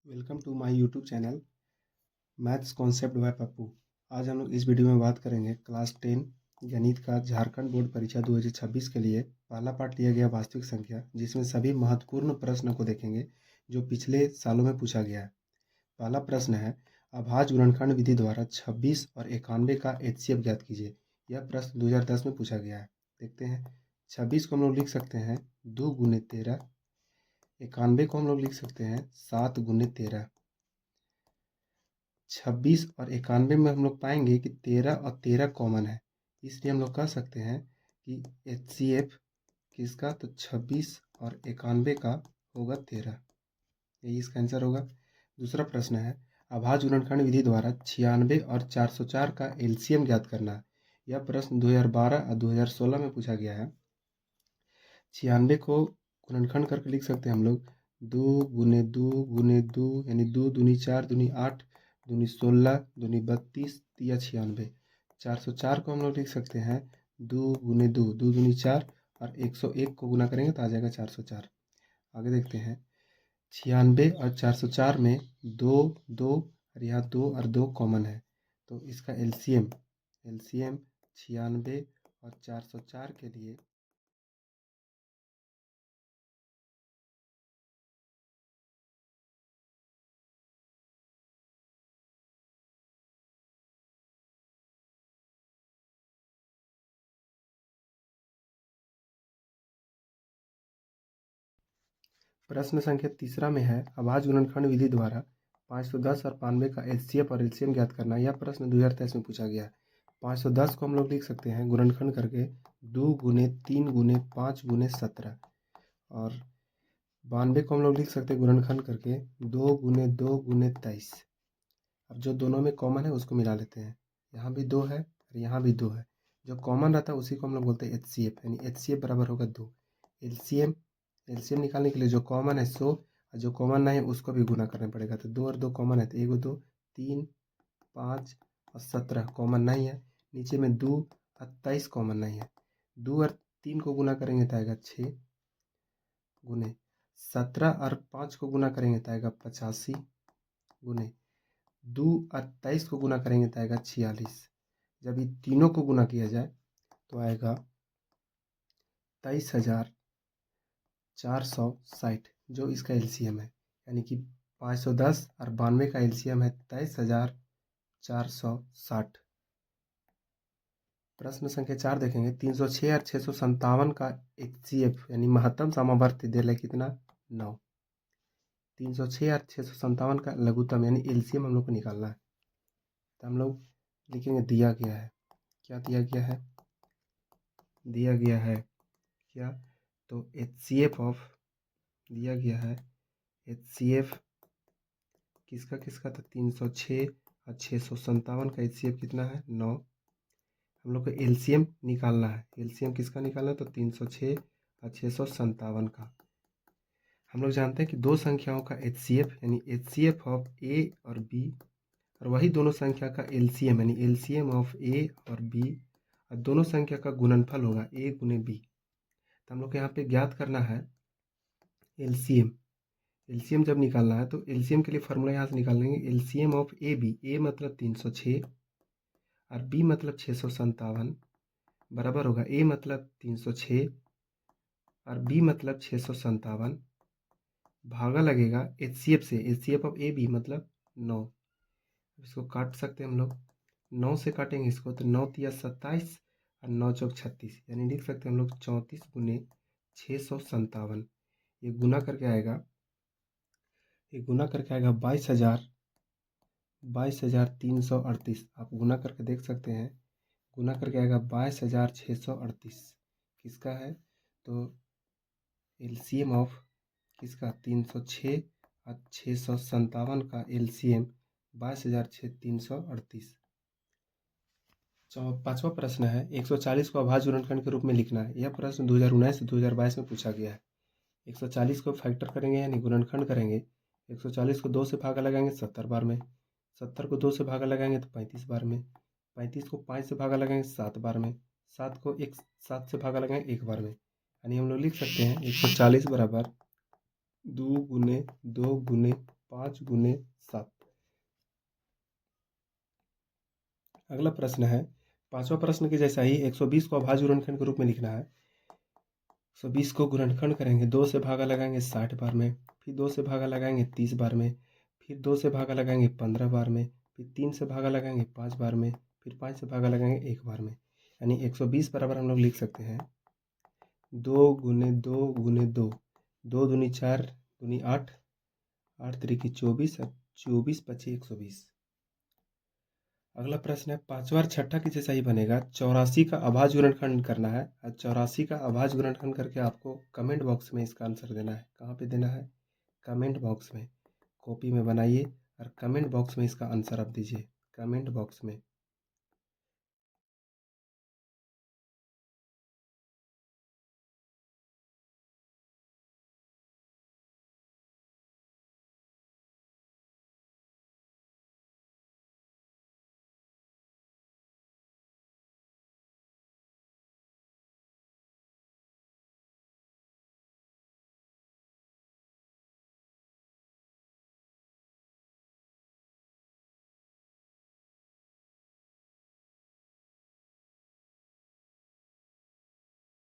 Welcome to my YouTube channel maths concept by Pappu. आज हम लोग इस वीडियो में बात करेंगे क्लास 10 गणित का झारखंड बोर्ड परीक्षा 2026 के लिए पहला पार्ट लिया गया वास्तविक संख्या, जिसमें सभी महत्वपूर्ण प्रश्न को देखेंगे जो पिछले सालों में पूछा गया है। पहला प्रश्न है, अभाज्य गुणनखंड विधि द्वारा 26 और 91 का एचसीएफ ज्ञात कीजिए। यह प्रश्न 2010 में पूछा गया है। देखते हैं। 26 को हम लोग लिख सकते हैं 2 गुने 13। 91 को हम लोग लिख सकते हैं 7 गुने 13। 26 और 91 में हम लोग पाएंगे कि 13 और 13 कॉमन है, इसलिए हम लोग कह सकते हैं कि एचसीएफ किसका, तो 26 और 91 का होगा 13। यही इसका आंसर होगा। दूसरा प्रश्न है, अभाज्य गुणनखंड विधि द्वारा 96 और 404 का एलसीएम ज्ञात करना। यह प्रश्न 2012 और 2016 में पूछा गया है। 96 को गुणनखंड करके लिख सकते हैं हम लोग 2 गुने 2 गुने 2 यानी 2 दूनी 4 दूनी 8 दूनी 16 दूनी 32 तिया 96। 404 को हम लोग लिख सकते हैं 2 गुने 2 2 दूनी 4 और 101 को गुना करेंगे तो आ जाएगा 404। आगे देखते हैं। 96 और 404 में 2 2 और यहाँ 2 और 2 कॉमन है, तो इसका एलसीएम 96 और 404 के लिए प्रश्न संख्या तीसरा में है, अभाज्य गुणनखंड विधि द्वारा 510 और 92 का एचसीएफ और एलसीएम ज्ञात करना। यह प्रश्न 2023 में पूछा गया है। 510 को हम लोग लिख सकते हैं गुणनखंड करके 2 गुने 3 गुने 5 गुने 17 और 92 को हम लोग लिख सकते हैं गुणनखंड करके 2 गुने 2 गुने 23। अब जो दोनों में कॉमन है उसको मिला लेते हैं। यहाँ भी 2 है और यहाँ भी 2 है। जो कॉमन रहता है उसी को हम लोग बोलते हैं एचसीएफ, यानी एचसीएफ बराबर होगा 2। एलसीएम निकालने के लिए जो कॉमन है 100 और जो कॉमन नहीं है उसको भी गुना करना पड़ेगा। तो 2 और 2 कॉमन है तो 1 2 3 5 और 17 कॉमन नहीं है। नीचे में 2 और 23 कॉमन नहीं है। 2 और 3 को गुना करेंगे तो आएगा 6 गुने 17 और 5 को गुना करेंगे तो आएगा 85 गुने 2 और 23 को गुना करेंगे तो आएगा 46। जब ये तीनों को गुना किया जाए तो आएगा 23,460, जो इसका एलसीएम है। यानी कि 510 और 92 का एलसीएम है 23,460। प्रश्न संख्या 4 देखेंगे। 306 और 657 का एचसीएफ यानी महत्तम समवर्ती दिया कितना, 9। 306 और 657 का लघुत्तम यानी एलसीएम हम लोग को निकालना है। तो हम लोग लिखेंगे दिया गया है। क्या दिया गया है? दिया गया है क्या, तो एचसीएफ ऑफ दिया गया है। एचसीएफ किसका किसका, तो 306 और 657 का एचसीएफ कितना है, 9। हम लोग को एलसीएम निकालना है। एलसीएम किसका निकालना है, तो 306 और 657 का। हम लोग जानते हैं कि दो संख्याओं का एचसीएफ यानी एचसीएफ ऑफ ए और बी, और वही दोनों संख्या का एलसीएम यानी एलसीएम ऑफ ए और बी, और दोनों संख्या का गुणनफल होगा ए गुने बी। तो हम लोग को यहाँ पे ज्ञात करना है एलसीएम। एलसीएम जब निकालना है तो एलसीएम के लिए फॉर्मूला यहाँ से निकाल लेंगे। एलसीएम ऑफ ए बी, ए मतलब 306 और बी मतलब 657 बराबर होगा ए मतलब 306 और बी मतलब 657 भागा लगेगा एचसीएफ से। एचसीएफ ऑफ ए बी मतलब 9। इसको काट सकते हैं हम लोग, 9 से काटेंगे इसको तो 9 तिया 27 और 9 चौक 36, यानी लिख सकते हैं हम लोग 34 गुने 657। ये गुना करके आएगा 22,338। आप गुना करके देख सकते हैं। गुना करके आएगा 22,638। किसका है, तो एलसीएम ऑफ किसका, 306 और 657 का एलसीएम 22,338। पांचवा प्रश्न है, 140 को अभाज्य गुणनखंड के रूप में लिखना है। यह प्रश्न 2019 से 2022 में पूछा गया है। 140 को फैक्टर करेंगे यानी गुणनखंड करेंगे। 140 को 2 से भागा लगाएंगे 70 बार में, 70 को 2 से भागा लगाएंगे तो 35 बार में, 35 को 5 से भागा लगाएंगे 7 बार में, 7 को 7 से भागा लगाएंगे 1 बार में। यानी हम लोग लिख सकते हैं 140 बराबर 2 गुने 2 गुने 5 गुने 7। अगला प्रश्न है, पांचवा प्रश्न के जैसा ही 120 को अभाज्य गुणनखंड के रूप में लिखना है। 120 को गुणनखंड करेंगे, 2 से भागा लगाएंगे 60 बार में, फिर 2 से भागा लगाएंगे 30 बार में, फिर 2 से भागा लगाएंगे 15 बार में, फिर 3 से भागा लगाएंगे 5 बार में, फिर 5 से भागा लगाएंगे 1 बार में। यानी 120 बराबर हम लोग लिख सकते हैं 2 गुने 2 गुने 2, 2 दूनी 4 दूनी 8, 8 त्रिकी 24 और 24 पची 120। अगला प्रश्न है, पांचवा और छठा की जैसा ही बनेगा। 84 का अभाज्य गुणनखंड करना है और 84 का अभाज्य गुणनखंड करके आपको कमेंट बॉक्स में इसका आंसर देना है। कहाँ पे देना है? कमेंट बॉक्स में। कॉपी में बनाइए और कमेंट बॉक्स में इसका आंसर आप दीजिए, कमेंट बॉक्स में।